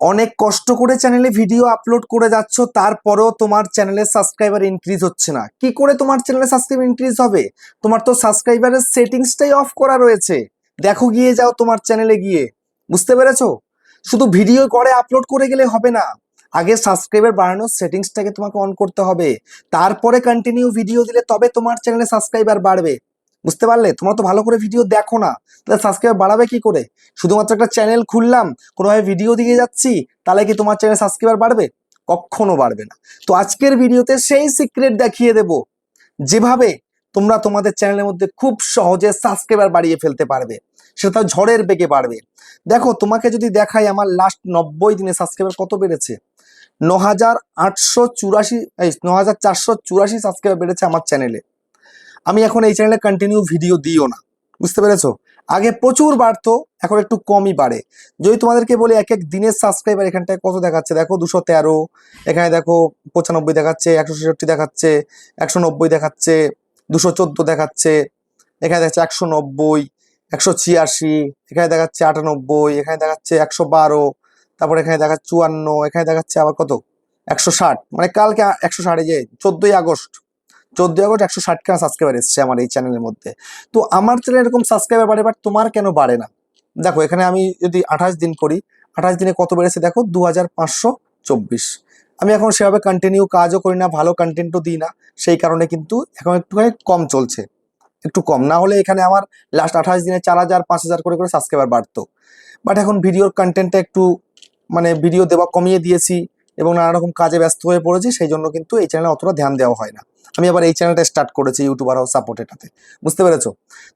অনেক কষ্ট করে চ্যানেলে ভিডিও আপলোড করে যাচ্ছ, তারপরেও তোমার চ্যানেলে সাবস্ক্রাইবার ইনক্রিজ হচ্ছে না। কি করে তোমার চ্যানেলে সাবস্ক্রাইবার ইনক্রিজ হবে? তোমার তো সাবস্ক্রাইবারের সেটিংসটাই অফ করা রয়েছে। দেখো, গিয়ে যাও তোমার চ্যানেলে গিয়ে। বুঝতে পেরেছো? শুধু ভিডিও করে আপলোড করে গেলে হবে না, আগে সাবস্ক্রাইবার বাড়ানোর সেটিংসটাকে তোমাকে অন করতে হবে। তারপরে কন্টিনিউ ভিডিও দিলে তবে তোমার চ্যানেলে সাবস্ক্রাইবার বাড়বে। বুঝতে পারলে? তোমরা তো ভালো করে ভিডিও দেখো না, তাহলে সাবস্ক্রাইবার বাড়াবে কি করে? শুধুমাত্র একটা চ্যানেল খুললাম, কোনোভাবে ভিডিও দিয়ে যাচ্ছি, তাহলে কি তোমার চ্যানেল সাবস্ক্রাইবার বাড়বে? কখনো বাড়বে না। তো আজকের ভিডিওতে সেই সিক্রেট দেখিয়ে দেব, যেভাবে তোমরা তোমাদের চ্যানেলের মধ্যে খুব সহজে সাবস্ক্রাইবার বাড়িয়ে ফেলতে পারবে, সেটা ঝড়ের বেগে বাড়বে। দেখো, তোমাকে যদি দেখাই আমার লাস্ট 90 দিনে সাবস্ক্রাইবার কত বেড়েছে। 9,884 9,484 সাবস্ক্রাইবার বেড়েছে আমার চ্যানেলে। আমি এখন এই চ্যানেলে কন্টিনিউ ভিডিও দিও না। বুঝতে পেরেছো? আগে প্রচুর বাড়তো, এখন একটু কমই বাড়ে। যদি তোমাদেরকে বলি এক এক দিনের সাবস্ক্রাইবার এখানটায় কত দেখাচ্ছে, দেখো 213, এখানে দেখো 95 দেখাচ্ছে, 166 দেখাচ্ছে, 190 দেখাচ্ছে, 214 দেখাচ্ছে, এখানে দেখাচ্ছে 190, 186, এখানে দেখাচ্ছে 98, এখানে দেখাচ্ছে 112, তারপর এখানে দেখাচ্ছে 54, এখানে দেখাচ্ছে আবার কত 160। মানে কালকে 160, যে 14 আগস্ট 160খানা সাবস্ক্রাইবার এসছে আমার এই চ্যানেলের মধ্যে। তো আমার চ্যানেলে এরকম সাবস্ক্রাইবার বাড়ে, বাট তোমার কেন বাড়ে না? দেখো, এখানে আমি যদি 28 দিন করি, 28 দিনে কত বেড়েছে দেখো, 2524। আমি এখন সেভাবে কন্টিনিউ কাজও করি না, ভালো কন্টেন্টও দিই না, সেই কারণে কিন্তু এখন একটুখানি কম চলছে, একটু কম। না হলে এখানে আমার লাস্ট 28 দিনে 4000 5000 করে করে সাবস্ক্রাইবার বাড়তো। বাট এখন ভিডিওর কন্টেন্টটা একটু মানে ভিডিও দেওয়া কমিয়ে দিয়েছি এবং নানা রকম কাজে ব্যস্ত হয়ে পড়েছি, সেই জন্য কিন্তু এই চ্যানেলে অতটা ধ্যান দেওয়া হয় না। আমি আবার এই চ্যানেলটা স্টার্ট করেছি ইউটিউবার হাউস সাপোর্ট এটাতে। বুঝতে পেরেছো?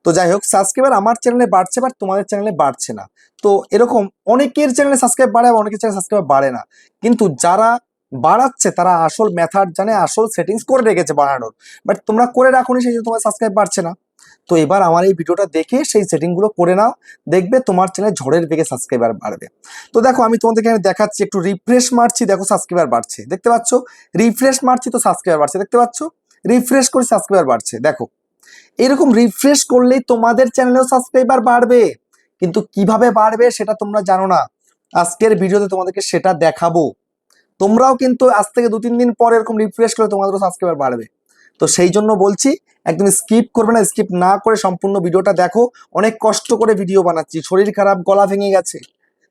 তো যাই হোক, সাবস্ক্রাইবার আমার চ্যানেলে বাড়ছে, বাট তোমাদের চ্যানেলে বাড়ছে না। তো এরকম অনেকের চ্যানেলে সাবস্ক্রাইব বাড়ে, অনেকের চ্যানেলে সাবস্ক্রাইব বাড়ে না। কিন্তু যারা বাড়াচ্ছে তারা আসল মেথড জানে, আসল সেটিংস করে রেখেছে বাড়ানোর। বাট তোমরা করে রাখোনি, সেই জন্য তোমার সাবস্ক্রাইব বাড়ছে না। তো এবার আমার এই ভিডিওটা দেখে সেই সেটিং গুলো করে নাও, দেখবে তোমার চ্যানেলে ঝড়ের বেগে সাবস্ক্রাইবার বাড়বে। তো দেখো, আমি তোমাদেরকে এখানে দেখাচ্ছি, একটু রিফ্রেশ মারছি, দেখো সাবস্ক্রাইবার বাড়ছে, দেখতে পাচ্ছ? রিফ্রেশ মারছি তো সাবস্ক্রাইবার বাড়ছে, দেখতে পাচ্ছ? রিফ্রেশ করে সাবস্ক্রাইবার বাড়ছে। দেখো, এরকম রিফ্রেশ করলেই তোমাদের চ্যানেলেও সাবস্ক্রাইবার বাড়বে। কিন্তু কিভাবে বাড়বে সেটা তোমরা জানো না, আজকের ভিডিওতে তোমাদেরকে সেটা দেখাবো। তোমরাও কিন্তু আজ থেকে 2-3 দিন পর এরকম রিফ্রেশ করে তোমাদেরও সাবস্ক্রাইবার বাড়বে। তো সেই জন্য বলছি, একদম স্কিপ করবে না, স্কিপ না করে সম্পূর্ণ ভিডিওটা দেখো। অনেক কষ্ট করে ভিডিও বানাচ্ছি, শরীর খারাপ, গলা ভেঙে গেছে,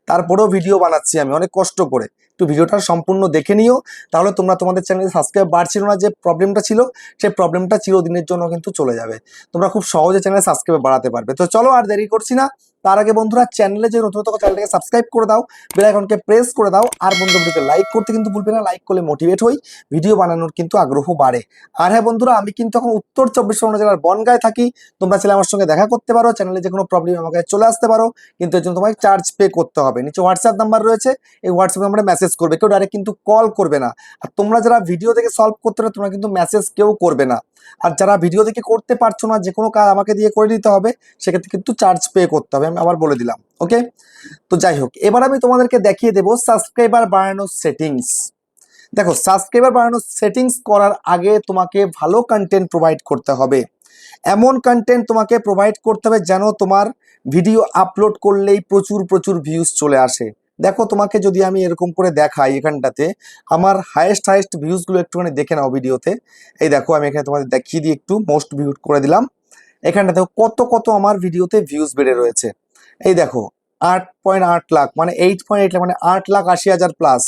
তারপরেও ভিডিও বানাচ্ছি আমি অনেক কষ্ট করে। একটু ভিডিওটা সম্পূর্ণ দেখে নিও, তাহলে তোমরা তোমাদের চ্যানেলে সাবস্ক্রাইব বাড়ছিল না যে প্রবলেমটা ছিল, সেই প্রবলেমটা চিরদিনের জন্য কিন্তু চলে যাবে। তোমরা খুব সহজে চ্যানেলে সাবস্ক্রাইব বাড়াতে পারবে। তো চলো, আর দেরি করছি না। তার আগে বন্ধুরা, চ্যানেলে যে নতুন চ্যানেলটাকে সাবস্ক্রাইব করে দাও, বেল আইকনকে প্রেস করে দাও, আর বন্ধুদেরকে লাইক করতে কিন্তু ভুলবে না। লাইক করলে মোটিভেট হই, ভিডিও বানানোর কিন্তু আগ্রহ বাড়ে। আর হ্যাঁ বন্ধুরা, আমি কিন্তু এখন উত্তর 24 পরগনা জেলার বনগাঁয় থাকি। তোমরা চাইলে আমার সঙ্গে দেখা করতে পারো, চ্যানেলে যে কোনো প্রবলেম আমাকে চলে আসতে পারো, কিন্তু এর জন্য তোমাকে চার্জ পে করতে হবে। নিচে হোয়াটসঅ্যাপ নাম্বার রয়েছে, এই হোয়াটসঅ্যাপ নাম্বারে মেসেজ করবে, কেউ ডাইরেক্ট কিন্তু কল করবে না। আর তোমরা যারা ভিডিও দেখে সলভ করতে পারো, তোমরা কিন্তু মেসেজ কেউ করবে না। আর যারা ভিডিও দেখে করতে পারছো না, যে কোনো কাজ আমাকে দিয়ে করে দিতে হবে, সেক্ষেত্রে কিন্তু চার্জ পে করতে হবে, আমি আবার বলে দিলাম। ওকে? তো যাই হোক, এবার আমি তোমাদেরকে দেখিয়ে দেবো সাবস্ক্রাইবার বাড়ানোর সেটিংস। দেখো, সাবস্ক্রাইবার বাড়ানোর সেটিংস করার আগে তোমাকে ভালো কন্টেন্ট প্রোভাইড করতে হবে। এমন কন্টেন্ট তোমাকে প্রোভাইড করতে হবে যেন তোমার ভিডিও আপলোড করলেই প্রচুর প্রচুর ভিউজ চলে আসে। দেখো, তোমাকে যদি আমি এরকম করে দেখাই, এখানটাতে আমার হাইয়েস্ট ভিউজগুলো একটুখানি দেখে নাও ভিডিওতে। এই দেখো, আমি এখানে তোমাদের দেখিয়ে দিই, একটু মোস্ট ভিউড করে দিলাম। এখানটাতে কত কত আমার ভিডিওতে ভিউজ বেড়ে রয়েছে। এই দেখো, 8.8 লাখ, মানে 8.8 লাখ, মানে 8,80,000 plus,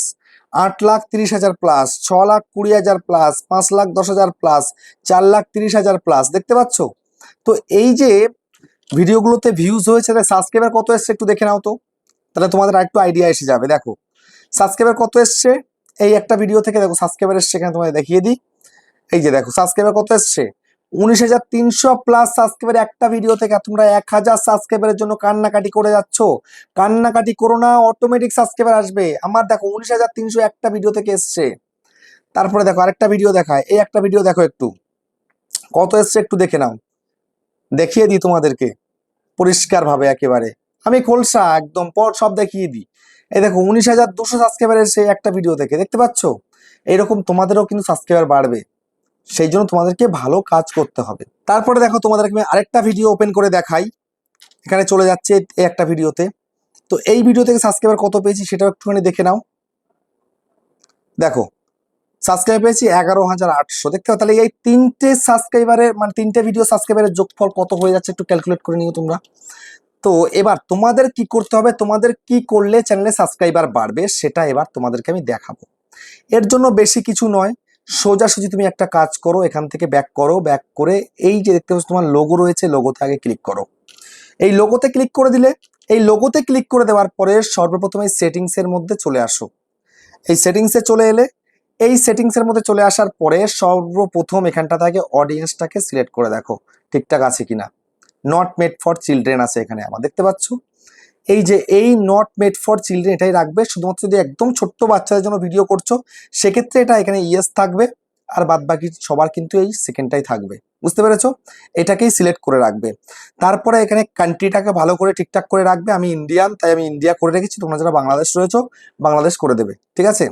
8,30,000 plus, 6,20,000 plus, 5,10,000 plus, 4,30,000 plus. দেখতে পাচ্ছ? তো এই যে ভিডিওগুলোতে ভিউজ হয়েছে, সাবস্ক্রাইবার কত এসছে একটু দেখে নাও তো, তাহলে তোমাদের আরেকটু আইডিয়া এসে যাবে। দেখো সাবস্ক্রাইবার কত এসছে, এই একটা ভিডিও থেকে দেখো সাবস্ক্রাইবার এসছে, এখানে তোমাদের দেখিয়ে দিই। এই যে দেখো সাবস্ক্রাইবার কত এসছে, 19,300 প্লাস সাবস্ক্রাইবার একটা ভিডিও থেকে। তোমরা 1,000 সাবস্ক্রাইবারের জন্য কান্নাকাটি করে যাচ্ছ, কান্নাকাটি করো না, অটোমেটিক সাবস্ক্রাইবার আসবে। আমার দেখো 19,300 একটা ভিডিও থেকে এসছে। তারপরে দেখো আরেকটা ভিডিও দেখায়, এই একটা ভিডিও দেখো একটু কত এসছে একটু দেখে নাও, দেখিয়ে দিই তোমাদেরকে পরিষ্কার ভাবে একেবারে। আমি খোলসা একদম পর সব দেখিয়ে দিই। এই দেখো 19,200 সাবস্ক্রাইবার এসছে একটা ভিডিও থেকে, দেখতে পাচ্ছ? এইরকম তোমাদেরও কিন্তু সাবস্ক্রাইবার বাড়বে, সেই জন্য তোমাদেরকে ভালো কাজ করতে হবে। তারপরে দেখো, তোমাদেরকে আমি আরেকটা ভিডিও ওপেন করে দেখাই। এখানে চলে যাচ্ছে এই একটা ভিডিওতে। তো এই ভিডিও থেকে সাবস্ক্রাইবার কত পেয়েছি সেটাও একটুখানি দেখে নাও। দেখো সাবস্ক্রাইব পেয়েছি 11,800, দেখতে পাও। তাহলে এই তিনটে সাবস্ক্রাইবারের মানে তিনটে ভিডিও সাবস্ক্রাইবারের যোগফল কত হয়ে যাচ্ছে একটু ক্যালকুলেট করে নিও তোমরা। তো এবার তোমাদের কি করতে হবে, তোমাদের কি করলে চ্যানেলে সাবস্ক্রাইবার বাড়বে সেটা এবার তোমাদেরকে আমি দেখাবো। এর জন্য বেশি কিছু নয়, সোজাসুজি তুমি একটা কাজ করো, এখান থেকে ব্যাক করো, ব্যাক করে এই যে দেখতে পাচ্ছ তোমার লোগো রয়েছে, লোগোতে আগে ক্লিক করো। এই লোগোতে ক্লিক করে দিলে, এই লোগোতে ক্লিক করে দেওয়ার পরে সর্বপ্রথম এই সেটিংস এর মধ্যে চলে আসো। এই সেটিংসে চলে এলে, এই সেটিংস এর মধ্যে চলে আসার পরে সর্বপ্রথম এখানটা থেকে অডিয়েন্সটাকে সিলেক্ট করে দেখো ঠিকঠাক আছে কিনা। নট মেড ফর চিলড্রেন আছে এখানে আমার, দেখতে পাচ্ছ। এই যে এই নট মেড ফর চিলড্রেন এটাই রাখবে, শুধুমাত্র যদি একদম ছোট্ট বাচ্চাদের জন্য ভিডিও করছো সেক্ষেত্রে এটা এখানে ইয়েস থাকবে, আর বাদ বাকি সবার কিন্তু এই সেকেন্ডটাই থাকবে, বুঝতে পেরেছো। এটাকেই সিলেক্ট করে রাখবে। তারপরে এখানে কান্ট্রিটাকে ভালো করে ঠিকঠাক করে রাখবে। আমি ইন্ডিয়ান, তাই আমি ইন্ডিয়া করে রেখেছি, তোমরা যারা বাংলাদেশ রয়েছো বাংলাদেশ করে দেবে, ঠিক আছে।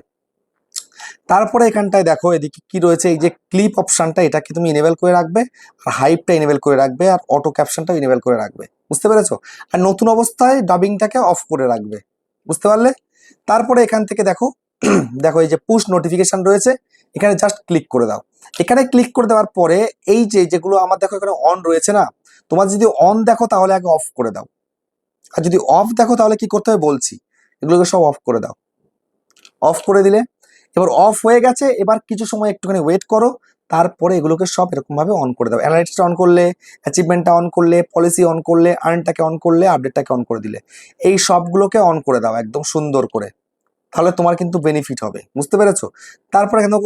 তারপরে এখানটায় দেখো এদিকে কি রয়েছে, এই যে ক্লিপ অপশনটা এটাকে তুমি ইনেবল করে রাখবে, আর হাইপটা ইনেবল করে রাখবে, আর অটো ক্যাপশনটা ইনেবল করে রাখবে, বুঝতে পেরেছো। আর নতুন অবস্থায় ডাবিংটাকে অফ করে রাখবে, বুঝতে পারলে। তারপরে এখান থেকে দেখো দেখো এই যে পুশ নোটিফিকেশন রয়েছে, এখানে জাস্ট ক্লিক করে দাও। এখানে ক্লিক করে দেওয়ার পরে এই যে যেগুলো আমার দেখো এখানে অন রয়েছে না, তোমার যদি অন দেখো তাহলে আগে অফ করে দাও, আর যদি অফ দেখো তাহলে কি করতে হবে বলছি, এগুলোকে সব অফ করে দাও। অফ করে দিলে এবার অফ হয়ে গেছে, এবার কিছু সময় একটুখানি ওয়েট করো, তারপরে এগুলোকে সব এরকম ভাবে অন করে দাও। অ্যানালাইটিক্সটা অন করলে, অ্যাচিভমেন্টটা অন করলে, পলিসি অন করলে, আর্নটাকে অন করলে, আপডেটটাকে অন করে দিলে, এই সবগুলোকে অন করে দাও একদম সুন্দর করে, তাহলে তোমার কিন্তু বেনিফিট হবে, বুঝতে পেরেছো। তারপরে এখানে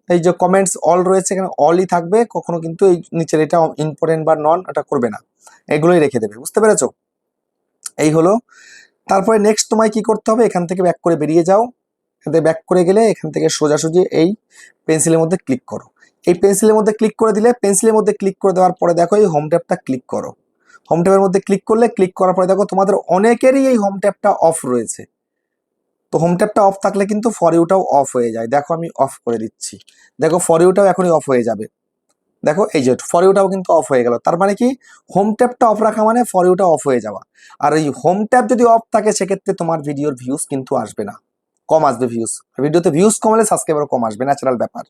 এই যে কমেন্টস অল রয়েছে, এখানে অলই থাকবে, কখনো কিন্তু এই নিচের এটা ইম্পর্টেন্ট বা নন এটা করবে না, এগুলোই রেখে দেবে, বুঝতে পেরেছো। এই হলো। তারপরে নেক্সট তোমায় কি করতে হবে, এখান থেকে ব্যাক করে বেরিয়ে যাও। এখান থেকে ব্যাক করে গেলে এখান থেকে সোজাসুজি এই পেন্সিলের মধ্যে ক্লিক করো। এই পেন্সিলের মধ্যে ক্লিক করে দিলে, পেন্সিলের মধ্যে ক্লিক করে দেওয়ার পরে দেখো এই হোম ট্যাবটা ক্লিক করো। হোম ট্যাবের মধ্যে ক্লিক করলে, ক্লিক করার পরে দেখো তোমাদের অনেকেরই এই হোম ট্যাবটা অফ রয়েছে। তো হোম ট্যাবটা অফ থাকলে কিন্তু ফর ইউটাও অফ হয়ে যায়। দেখো আমি অফ করে দিচ্ছি, দেখো ফর ইউটাও এখনই অফ হয়ে যাবে। দেখো এই যে ফর ইউটাও কিন্তু অফ হয়ে গেল, তার মানে কি হোম ট্যাবটা অফ রাখা মানে ফর ইউটা অফ হয়ে যাওয়া। আর এই হোম ট্যাব যদি অফ থাকে সেক্ষেত্রে তোমার ভিডিওর ভিউজ কিন্তু আসবে না, কম আসবে ভিউজ। ভিডিওতে ভিউজ কমলে সাবস্ক্রাইবার কম আসবে, ন্যাচারাল ব্যাপার,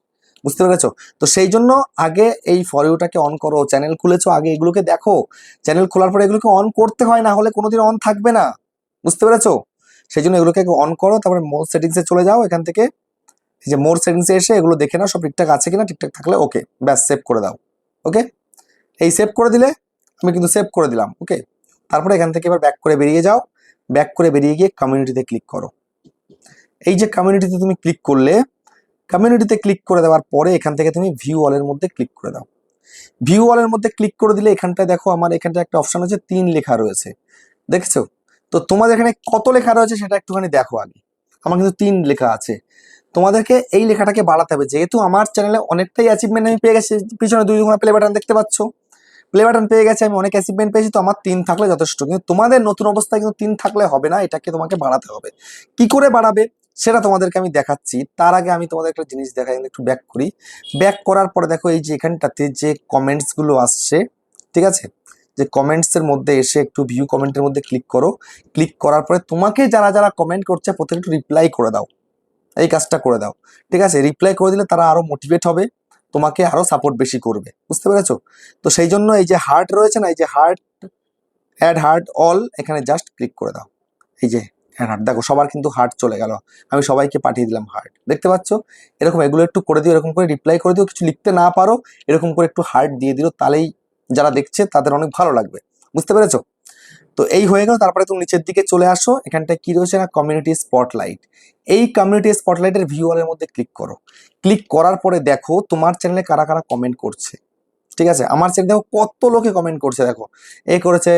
বুঝতে পেরেছো। তো সেই জন্য আগে এই ফর ইউটাকে অন করো। চ্যানেল খুলেছো আগে এগুলোকে দেখো, চ্যানেল খোলার পরে এগুলোকে অন করতে হয়, না হলে কোনোদিন অন থাকবে না, বুঝতে পেরেছো। সেই জন্য এগুলোকে অন করো। তারপরে মোর সেটিংসে চলে যাও, এখান থেকে এই যে মোর সেটিংসে এসে এগুলো দেখে নাও সব ঠিকঠাক আছে কিনা, ঠিকঠাক থাকলে ওকে, ব্যাস সেভ করে দাও। ওকে, এই সেভ করে দিলে, আমি কিন্তু সেভ করে দিলাম। ওকে, তারপরে এখান থেকে এবার ব্যাক করে বেরিয়ে যাও। ব্যাক করে বেরিয়ে গিয়ে কমিউনিটিতে ক্লিক করো। এই যে কমিউনিটিতে তুমি ক্লিক করলে, কমিউনিটিতে ক্লিক করে দেওয়ার পরে এখান থেকে তুমি ভিউ অলের মধ্যে ক্লিক করে দাও। ভিউ অলের মধ্যে ক্লিক করে দিলে এখানটায় দেখো আমার এখানটা একটা অপশন আছে 3 লেখা রয়েছে, দেখছো। তো তোমাদের এখানে কত লেখা রয়েছে সেটা একটুখানি দেখো আগে। আমার কিন্তু 3 লেখা আছে। তোমাদেরকে এই লেখাটাকে বাড়াতে হবে, যেহেতু আমার চ্যানেলে অনেকটাই অ্যাচিভমেন্ট আমি পেয়ে গেছি। পিছনে 2 দুগুণা প্লে বাটন দেখতে পাচ্ছ, প্লে বাটন পেয়ে গেছে, আমি অনেক অ্যাচিভমেন্ট পেয়েছি। তো আমার 3 থাকলে যথেষ্ট, কিন্তু তোমাদের নতুন অবস্থায় কিন্তু 3 থাকলে হবে না, এটাকে তোমাকে বাড়াতে হবে। কি করে বাড়াবে সেটা তোমাদেরকে আমি দেখাচ্ছি। তার আগে আমি তোমাদের একটা জিনিস দেখাই, একটু ব্যাক করি। ব্যাক করার পরে দেখো এই যে এখানটাতে যে কমেন্টস গুলো আসছে, ঠিক আছে, যে কমেন্টস এর মধ্যে এসে একটু ভিউ কমেন্টের মধ্যে ক্লিক করো। ক্লিক করার পরে তোমাকে যারা যারা কমেন্ট করছে প্রত্যেকে একটু রিপ্লাই করে দাও, এই কাজটা করে দাও, ঠিক আছে। রিপ্লাই করে দিলে তারা আরো মোটিভেট হবে, তোমাকে আরো সাপোর্ট বেশি করবে, বুঝতে পেরেছো। তো সেই জন্য এই যে হার্ট রয়েছে না, এই যে হার্ট, অ্যাড হার্ট অল, এখানে জাস্ট ক্লিক করে দাও। এই যে হার্ট, দেখো সবার কিন্তু হার্ট চলে গেল, আমি সবাইকে পাঠিয়ে দিলাম হার্ট, দেখতে পাচ্ছ। এরকম এগুলো একটু করে দিও, এরকম করে রিপ্লাই করে দিও। কিছু লিখতে না পারো এরকম করে একটু হার্ট দিয়ে দিও, তাহলেই যারা দেখছে তাদের অনেক ভালো লাগবে, বুঝতে পেরেছো। তো এই হয়ে গেল। তারপরে তুমি নিচের দিকে চলে আসো, এখানটায় কি রয়েছে না, কমিউনিটি স্পটলাইট। এই কমিউনিটি স্পটলাইটের ভিউ অলের মধ্যে ক্লিক করো। ক্লিক করার পরে দেখো তোমার চ্যানেলে কারা কারা কমেন্ট করছে, ঠিক আছে। আমার চ্যানেলে দেখো কত লোকে কমেন্ট করছে, দেখো এ করেছে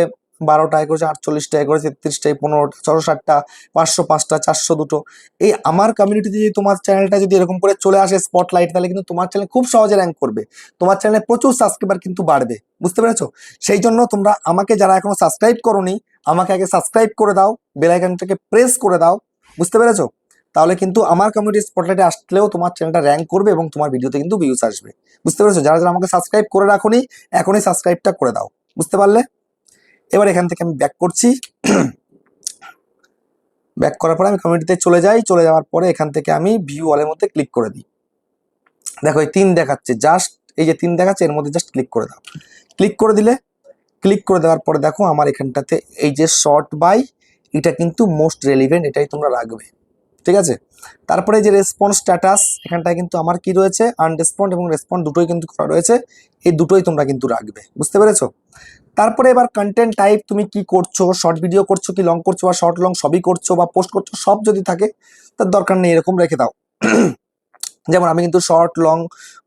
12টা, এ করেছে 48টা, এ করেছে 33টা, 15টা, 660টা, 505টা, 402। এই আমার কমিউনিটিতে যদি তোমার চ্যানেলটা যদি এরকম করে চলে আসে স্পটলাইট, তাহলে কিন্তু তোমার চ্যানেল খুব সহজে র্যাঙ্ক করবে, তোমার চ্যানেলে প্রচুর সাবস্ক্রাইবার কিন্তু বাড়বে, বুঝতে পেরেছো। সেই জন্য তোমরা আমাকে যারা এখনো সাবস্ক্রাইব করোনি, আমাকে আগে সাবস্ক্রাইব করে দাও, বেল আইকনটাকে প্রেস করে দাও, বুঝতে পেরেছো। তাহলে কিন্তু আমার কমিউনিটি স্পটলাইটে আসলেও তোমার চ্যানেলটা র্যাঙ্ক করবে এবং তোমার ভিডিওতে কিন্তু ভিউজ আসবে, বুঝতে পেরেছো। যারা যারা আমাকে সাবস্ক্রাইব করে রাখোনি, এখনই সাবস্ক্রাইবটা করে দাও, বুঝতে পারলে। এবার এখান থেকে আমি ব্যাক করছি। ব্যাক করার পরে আমি কমিউনিটিতে চলে যাই, চলে যাওয়ার পরে এখান থেকে আমি ভিউ অলের মধ্যে ক্লিক করে দিই। দেখো এই 3 দেখাচ্ছে, জাস্ট এই যে 3 দেখাচ্ছে এর মধ্যে জাস্ট ক্লিক করে দাও। ক্লিক করে দিলে, ক্লিক করে দেওয়ার পরে দেখো আমার এখানটাতে এই যে শর্ট বাই, এটা কিন্তু মোস্ট রেলিভেন্ট, এটাই তোমরা রাখবে, ঠিক আছে। তারপরে যে রেসপন্স স্ট্যাটাস, এখানটায় কিন্তু আমার কি রয়েছে, আনরেসপন্ড এবং রেসপন্ড দুটোই কিন্তু করা রয়েছে, এই দুটোই তোমরা কিন্তু রাখবে, বুঝতে পেরেছো। তারপরে এবার কন্টেন্ট টাইপ তুমি কি করছো, শর্ট ভিডিও করছো কি লং করছো, বা শর্ট লং সবই করছো বা পোস্ট করছো, সব যদি থাকে তার দরকার নেই, এরকম রেখে দাও। যেমন আমি কিন্তু শর্ট লং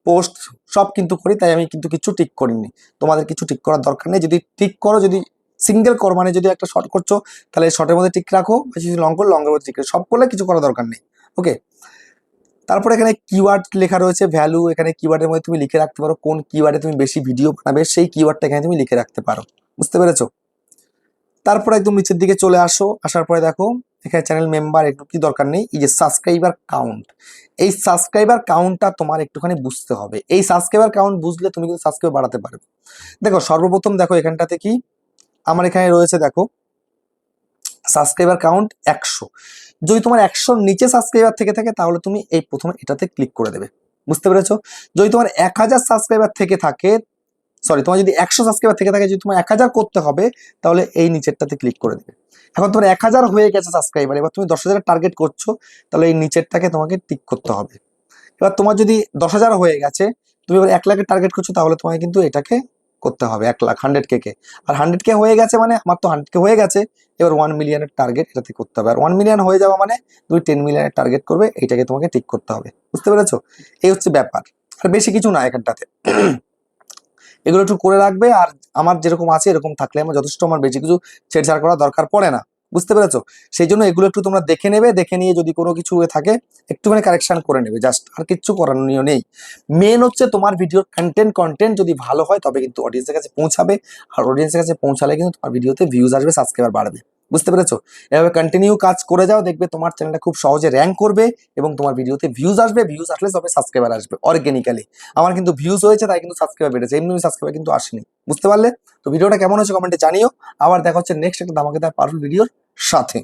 পোস্ট সব কিন্তু করি, তাই আমি কিন্তু কিছু টিক করিনি, তোমাদের কিছু টিক করার দরকার নেই। যদি টিক করো, যদি সিঙ্গেল করো, মানে যদি একটা শর্ট করছো তাহলে শর্টের মধ্যে টিক রাখো, যদি লং করো লংয়ের মধ্যে টিক রাখো, সব করলে কিছু করার দরকার নেই, ওকে। তারপরে এখানে কিওয়ার্ড লেখা রয়েছে, ভ্যালু, এখানে কিওয়ার্ডের মধ্যে তুমি লিখে রাখতে পারো কোন কিওয়ার্ডে তুমি বেশি ভিডিও বানাবে, সেই কিওয়ার্ডটা এখানে তুমি লিখে রাখতে পারো, বুঝতে পেরেছো। তারপরে একদম নিচের দিকে চলে আসো, আসার পরে দেখো এখানে চ্যানেল মেম্বার, একটু কি দরকার নেই, এই যে সাবস্ক্রাইবার কাউন্ট, এই সাবস্ক্রাইবার কাউন্টটা তোমার একটুখানি বুঝতে হবে। এই সাবস্ক্রাইবার কাউন্ট বুঝলে তুমি কিন্তু সাবস্ক্রাইবার বাড়াতে পারবে। দেখো সর্বপ্রথম দেখো এখানটাতে কি আমার এখানে রয়েছে, দেখো সাবস্ক্রাইবার কাউন্ট 100। যদি তোমার 100-র নিচে সাবস্ক্রাইবার থেকে থাকে তাহলে তুমি এই প্রথমে এটাতে ক্লিক করে দেবে, বুঝতে পেরেছো। যদি তোমার 1000 সাবস্ক্রাইবার থেকে থাকে, সরি, তোমার যদি 100 সাবস্ক্রাইবার থেকে থাকে, যদি তোমার 1000 করতে হবে তাহলে এই নিচেরটাতে ক্লিক করে দেবে। এখন তোমার 1000 হয়ে গেছে সাবস্ক্রাইবার, এবার তুমি 10,000 টার্গেট করছো, তাহলে এই নিচেরটাকে তোমাকে টিক করতে হবে। এবার তোমার যদি 10,000 হয়ে গেছে, তুমি এবার 1 লাখের টার্গেট করছো, তাহলে তোমাকে কিন্তু এটাকে করতে হবে 1 লাখ, 100K কে। আর 100K হয়ে গেছে মানে, আমার তো 100K হয়ে গেছে, এবার 1 মিলিয়নের টার্গেট এটাতে করতে হবে। আর 1 মিলিয়ন হয়ে যাওয়া মানে তুমি 10 মিলিয়নের টার্গেট করবে, এইটাকে তোমাকে টিক করতে হবে, বুঝতে পেরেছো। এই হচ্ছে ব্যাপার, আর বেশি কিছু না এখানটাতে। এগুলো একটু করে রাখবে, আর আমার যেরকম আছে এরকম থাকলে আমার যথেষ্ট, আমার বেশি কিছু ছেড়ছাড় করা দরকার পড়ে না, বুঝতে পেরেছো। সেই জন্য এগুলো একটু তোমরা দেখে নেবে, দেখে নিয়ে যদি কোনো কিছু থাকে একটুখানি কারেকশন করে নেবে, জাস্ট, আর কিচ্ছু করানোর নেই। মেন হচ্ছে তোমার ভিডিওর কন্টেন্ট যদি ভালো হয় তবে কিন্তু অডিয়েন্সের কাছে পৌঁছাবে, আর অডিয়েন্সের কাছে পৌঁছালে কিন্তু তোমার ভিডিওতে ভিউজ আসবে, সাবস্ক্রাইবার বাড়বে, বুঝতে পেরেছো। এভাবে কন্টিনিউ কাজ করে যাও, দেখবে তোমার চ্যানেলটা খুব সহজে র্যাঙ্ক করবে এবং তোমার ভিডিওতে ভিউজ আসবে, ভিউজ আসলে তবে সাবস্ক্রাইবার আসবে অর্গানিক্যালি। আমার কিন্তু ভিউজ হয়েছে তাই কিন্তু সাবস্ক্রাইবার বেড়েছে, এমনি সাবস্ক্রাইবার কিন্তু আসেনি, বুঝতে পারলে। তো ভিডিওটা কেমন হয়েছে কমেন্টে জানিও। আবার দেখা হচ্ছে নেক্সট একটা ধামাকেদার পাওয়ারফুল ভিডিওর সাথে।